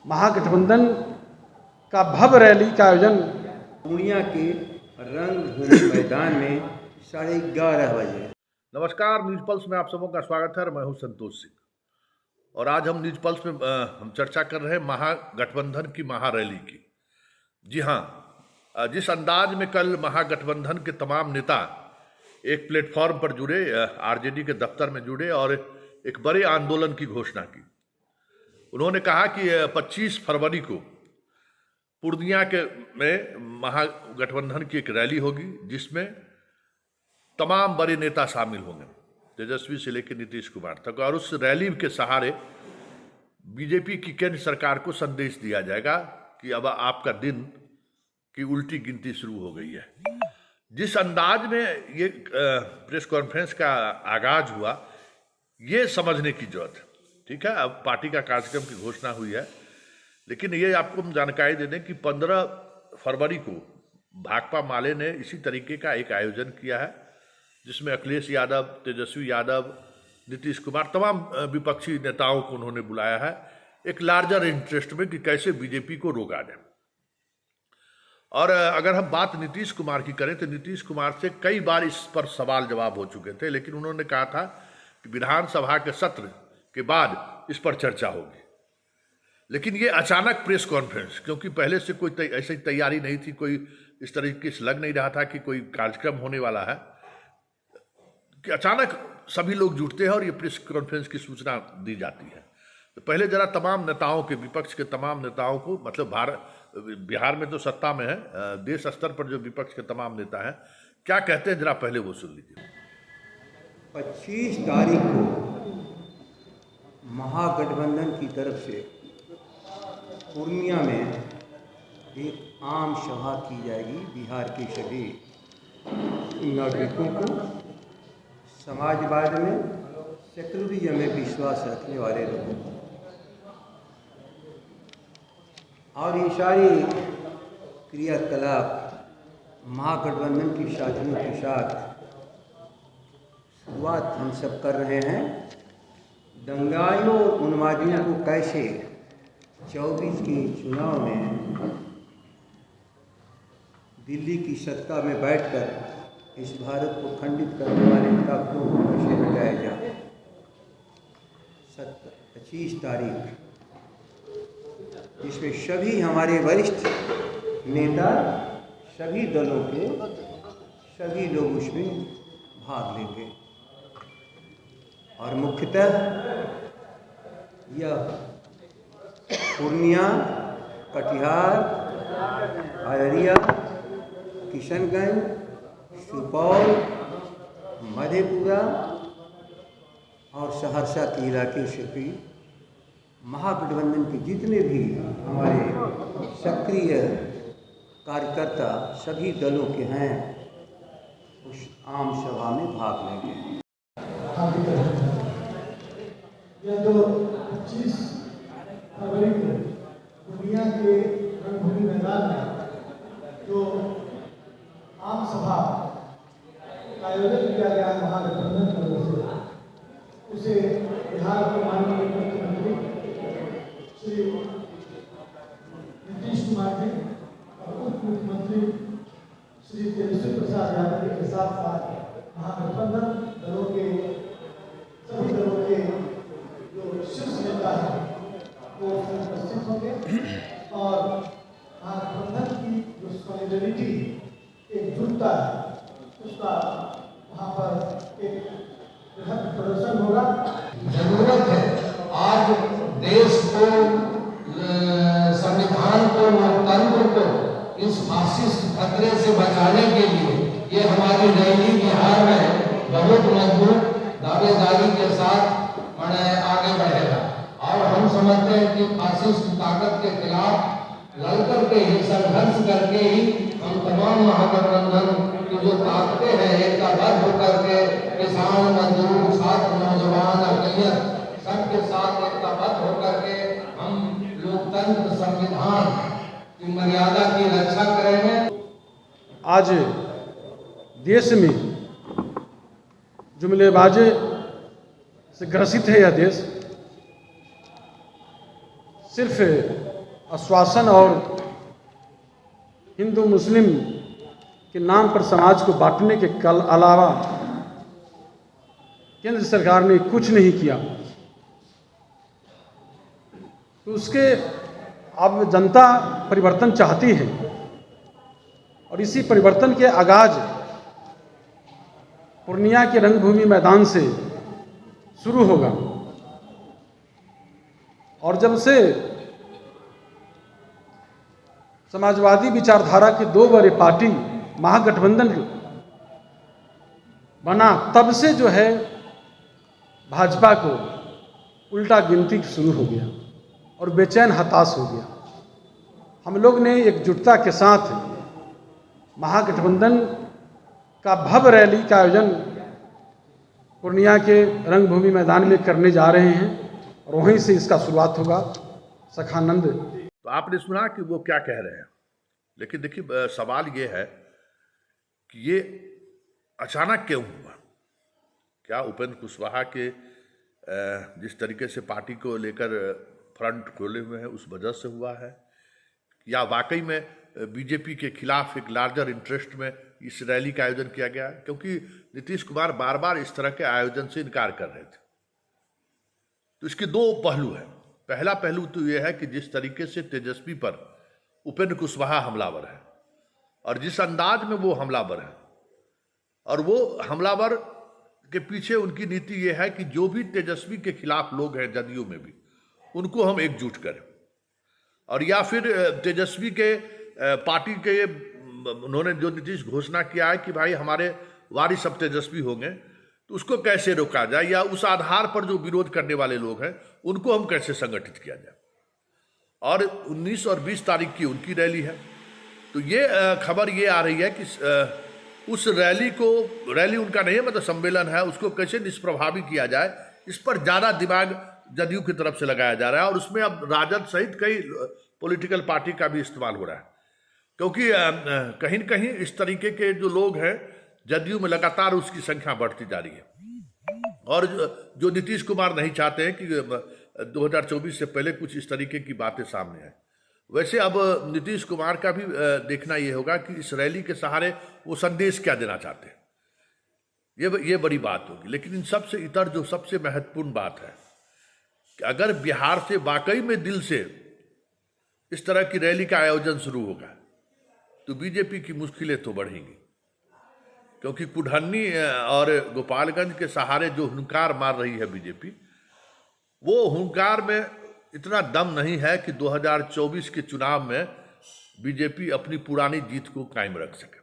महागठबंधन का भव्य रैली का आयोजन पूर्णिया के रंगभूमि मैदान में 11:30 बजे। नमस्कार, न्यूज पल्स में आप सबों का स्वागत है। मैं हूं संतोष सिंह और आज हम न्यूज पल्स में हम चर्चा कर रहे हैं महागठबंधन की महारैली की। जी हां, जिस अंदाज में कल महागठबंधन के तमाम नेता एक प्लेटफॉर्म पर जुड़े, आरजेडी के दफ्तर में जुड़े और एक बड़े आंदोलन की घोषणा की। उन्होंने कहा कि 25 फरवरी को पूर्णिया में महागठबंधन की एक रैली होगी जिसमें तमाम बड़े नेता शामिल होंगे, तेजस्वी से लेकर नीतीश कुमार तक, और उस रैली के सहारे बीजेपी की केंद्र सरकार को संदेश दिया जाएगा कि अब आपका दिन की उल्टी गिनती शुरू हो गई है। जिस अंदाज में ये प्रेस कॉन्फ्रेंस का आगाज हुआ, ये समझने की जरूरत है। ठीक है, अब पार्टी का कार्यक्रम की घोषणा हुई है, लेकिन ये आपको हम जानकारी दे दें कि 15 फरवरी को भाकपा माले ने इसी तरीके का एक आयोजन किया है जिसमें अखिलेश यादव, तेजस्वी यादव, नीतीश कुमार, तमाम विपक्षी नेताओं को उन्होंने बुलाया है एक लार्जर इंटरेस्ट में कि कैसे बीजेपी को रोका जाए। और अगर हम बात नीतीश कुमार की करें तो नीतीश कुमार से कई बार इस पर सवाल जवाब हो चुके थे, लेकिन उन्होंने कहा था कि विधानसभा के सत्र के बाद इस पर चर्चा होगी। लेकिन ये अचानक प्रेस कॉन्फ्रेंस, क्योंकि पहले से कोई ऐसी तैयारी नहीं थी, कोई इस तरीके से लग नहीं रहा था कि कोई कार्यक्रम होने वाला है, कि अचानक सभी लोग जुटते हैं और ये प्रेस कॉन्फ्रेंस की सूचना दी जाती है। तो पहले जरा तमाम नेताओं के, विपक्ष के तमाम नेताओं को, मतलब बिहार में तो सत्ता में है, देश स्तर पर जो विपक्ष के तमाम नेता हैं क्या कहते हैं, जरा पहले वो सुन लीजिए। 25 तारीख को महागठबंधन की तरफ से पूर्णिया में एक आम सभा की जाएगी। बिहार के सभी नागरिकों को, समाजवाद में, सेकुलरिज्म में विश्वास रखने वाले लोगों को, और ये सारी क्रियाकलाप महागठबंधन के साथियों के साथ शुरुआत हम सब कर रहे हैं। दंगाइयों और उन्मादियों को कैसे 24 के चुनाव में दिल्ली की सत्ता में बैठकर इस भारत को खंडित करने वाले ताकतों को कैसे हटाया जाए। 25 तारीख, जिसमें सभी हमारे वरिष्ठ नेता, सभी दलों के सभी लोग उसमें भाग लेंगे। और मुख्यतः यह पूर्णिया, कटिहार, अररिया, किशनगंज, सुपौल, मधेपुरा और सहरसा के इलाके से भी महागठबंधन के जितने भी हमारे सक्रिय कार्यकर्ता सभी दलों के हैं, उस आम सभा में भाग लेंगे। यह जो 25 फरवरी को पूर्णिया के रंगभूमि मैदान में जो आम सभा का आयोजन किया गया महागठबंधन की तरफ से, उसे बिहार के माननीय मुख्यमंत्री श्री नीतीश कुमार जी और उप मुख्यमंत्री श्री तेजस्वी प्रसाद यादव जी के साथ साथ महागठबंधन दलों के, सभी दलों के जो शीर्ष नेता हैं वो उपस्थित होंगे और महागठबंधन की जो सॉलिडरिटी, एकजुटता है, उसका वहाँ पर एक बृहद प्रदर्शन होगा। जरूरत है आज देश को, संविधान को, लोकतंत्र को इस फासिस्ट खतरे से बचाने के लिए ये हमारी रैली बिहार में बहुत मजबूत दावेदारी के साथ आगे बढ़ेगा। और हम समझते हैं कि फासिस्ट ताकत के खिलाफ लड़ करके ही, संघर्ष करके ही हम तमाम महागठबंधन की जो ताकतें हैं एकताबद्ध होकर के, किसान, मजदूर, छात्र, नौजवान, अकलियत, सबके साथ एकताबद्ध होकर के हम लोकतंत्र, संविधान की मर्यादा की रक्षा करेंगे। आज देश में जुमलेबाजी से ग्रसित है यह देश। सिर्फ आश्वासन और हिंदू मुस्लिम के नाम पर समाज को बांटने के अलावा केंद्र सरकार ने कुछ नहीं किया। तो उसके अब जनता परिवर्तन चाहती है और इसी परिवर्तन के आगाज पूर्णिया के रंगभूमि मैदान से शुरू होगा। और जब से समाजवादी विचारधारा की दो बड़ी पार्टी महागठबंधन बना, तब से जो है भाजपा को उल्टा गिनती शुरू हो गया और बेचैन हताश हो गया। हम लोग ने एकजुटता के साथ महागठबंधन का भव्य रैली का आयोजन पूर्णिया के रंगभूमि मैदान में करने जा रहे हैं और वहीं से इसका शुरुआत होगा। सखानंद, तो आपने सुना कि वो क्या कह रहे हैं, लेकिन देखिए सवाल ये है कि ये अचानक क्यों हुआ। क्या उपेंद्र कुशवाहा के जिस तरीके से पार्टी को लेकर फ्रंट खोले हुए हैं उस वजह से हुआ है, या वाकई में बीजेपी के खिलाफ एक लार्जर इंटरेस्ट में इस रैली का आयोजन किया गया? क्योंकि नीतीश कुमार बार बार इस तरह के आयोजन से इनकार कर रहे थे। तो इसके दो पहलू हैं। पहला पहलू तो यह है कि जिस तरीके से तेजस्वी पर उपेंद्र कुशवाहा हमलावर है और जिस अंदाज में वो हमलावर है, और वो हमलावर के पीछे उनकी नीति ये है कि जो भी तेजस्वी के खिलाफ लोग हैं जदयू में भी, उनको हम एकजुट करें, और या फिर तेजस्वी के पार्टी के उन्होंने जो नीतीश घोषणा किया है कि भाई हमारे वारिस सब तेजस्वी होंगे, तो उसको कैसे रोका जाए, या उस आधार पर जो विरोध करने वाले लोग हैं उनको हम कैसे संगठित किया जाए। और 19 और 20 तारीख की उनकी रैली है। तो ये खबर ये आ रही है कि उस रैली उनका नहीं है, मतलब सम्मेलन है, उसको कैसे निष्प्रभावी किया जाए, इस पर ज़्यादा दिमाग जदयू की तरफ से लगाया जा रहा है। और उसमें अब राजद सहित कई पॉलिटिकल पार्टी का भी इस्तेमाल हो रहा है, क्योंकि कहीं न कहीं इस तरीके के जो लोग हैं जदयू में लगातार उसकी संख्या बढ़ती जा रही है। और जो नीतीश कुमार नहीं चाहते हैं कि 2024 से पहले कुछ इस तरीके की बातें सामने आए। वैसे अब नीतीश कुमार का भी देखना ये होगा कि इस रैली के सहारे वो संदेश क्या देना चाहते हैं, ये बड़ी बात होगी। लेकिन इन सबसे इतर जो सबसे महत्वपूर्ण बात है कि अगर बिहार से वाकई में दिल से इस तरह की रैली का आयोजन शुरू होगा तो बीजेपी की मुश्किलें तो बढ़ेंगी, क्योंकि कुढ़न्नी और गोपालगंज के सहारे जो हुंकार मार रही है बीजेपी, वो हुंकार में इतना दम नहीं है कि 2024 के चुनाव में बीजेपी अपनी पुरानी जीत को कायम रख सके।